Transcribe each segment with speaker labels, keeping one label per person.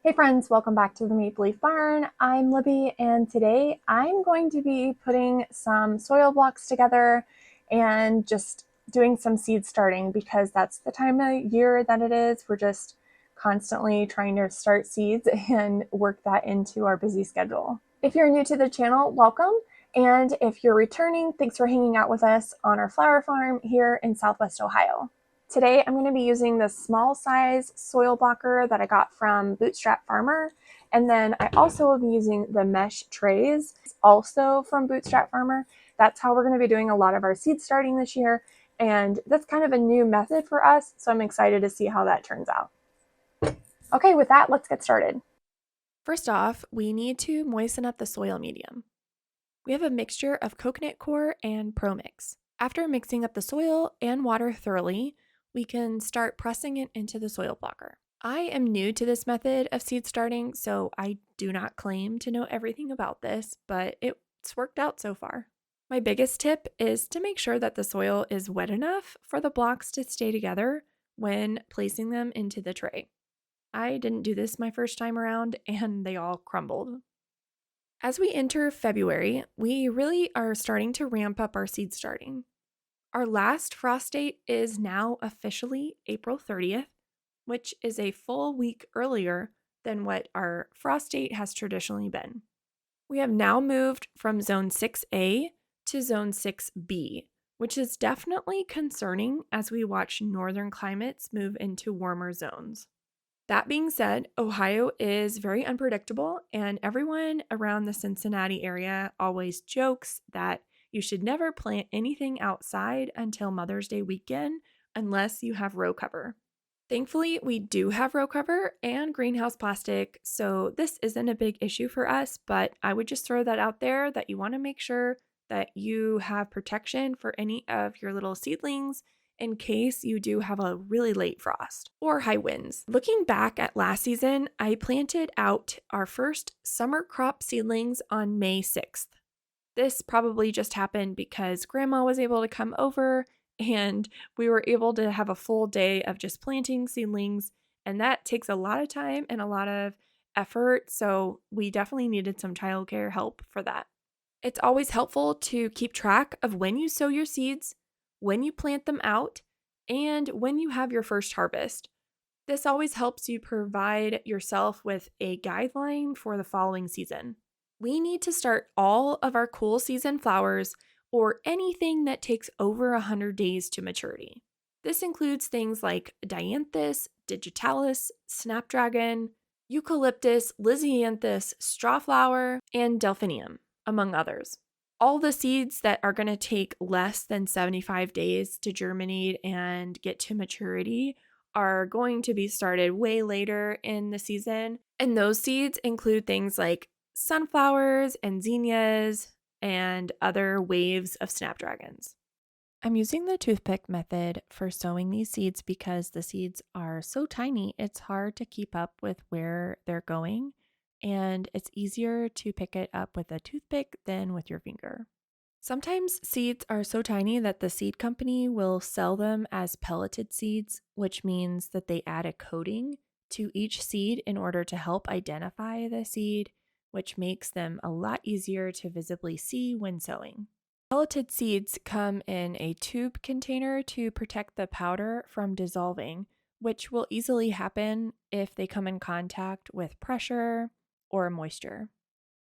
Speaker 1: Hey friends, welcome back to the Maple Leaf Barn. I'm Libby, and today I'm going to be putting some soil blocks together and just doing some seed starting because that's the time of year that it is. We're just constantly trying to start seeds and work that into our busy schedule. If you're new to the channel, welcome. And if you're returning, thanks for hanging out with us on our flower farm here in Southwest Ohio. Today I'm going to be using this small size soil blocker that I got from Bootstrap Farmer. And then I also will be using the mesh trays, also from Bootstrap Farmer. That's how we're going to be doing a lot of our seed starting this year. And that's kind of a new method for us, so I'm excited to see how that turns out. Okay, with that, let's get started.
Speaker 2: First off, we need to moisten up the soil medium. We have a mixture of coconut coir and Pro Mix. After mixing up the soil and water thoroughly, we can start pressing it into the soil blocker. I am new to this method of seed starting, so I do not claim to know everything about this, but it's worked out so far. My biggest tip is to make sure that the soil is wet enough for the blocks to stay together when placing them into the tray. I didn't do this my first time around, and they all crumbled. As we enter February, we really are starting to ramp up our seed starting. Our last frost date is now officially April 30th, which is a full week earlier than what our frost date has traditionally been. We have now moved from Zone 6A to Zone 6B, which is definitely concerning as we watch northern climates move into warmer zones. That being said, Ohio is very unpredictable, and everyone around the Cincinnati area always jokes that you should never plant anything outside until Mother's Day weekend unless you have row cover. Thankfully, we do have row cover and greenhouse plastic, so this isn't a big issue for us, but I would just throw that out there that you want to make sure that you have protection for any of your little seedlings in case you do have a really late frost or high winds. Looking back at last season, I planted out our first summer crop seedlings on May 6th. This probably just happened because Grandma was able to come over and we were able to have a full day of just planting seedlings, and that takes a lot of time and a lot of effort, so we definitely needed some childcare help for that. It's always helpful to keep track of when you sow your seeds, when you plant them out, and when you have your first harvest. This always helps you provide yourself with a guideline for the following season. We need to start all of our cool season flowers or anything that takes over 100 days to maturity. This includes things like dianthus, digitalis, snapdragon, eucalyptus, lisianthus, strawflower, and delphinium, among others. All the seeds that are going to take less than 75 days to germinate and get to maturity are going to be started way later in the season. And those seeds include things like sunflowers and zinnias and other waves of snapdragons. I'm using the toothpick method for sowing these seeds because the seeds are so tiny, it's hard to keep up with where they're going, and it's easier to pick it up with a toothpick than with your finger. Sometimes seeds are so tiny that the seed company will sell them as pelleted seeds, which means that they add a coating to each seed in order to help identify the seed, which makes them a lot easier to visibly see when sowing. Pelleted seeds come in a tube container to protect the powder from dissolving, which will easily happen if they come in contact with pressure or moisture.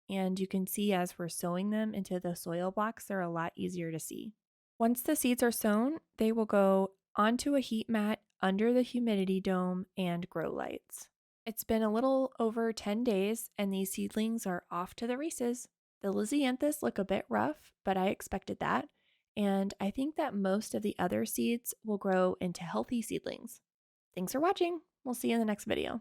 Speaker 2: And you can see as we're sowing them into the soil blocks, they're a lot easier to see. Once the seeds are sown, they will go onto a heat mat under the humidity dome and grow lights. It's been a little over 10 days, and these seedlings are off to the races. The lisianthus look a bit rough, but I expected that, and I think that most of the other seeds will grow into healthy seedlings. Thanks for watching. We'll see you in the next video.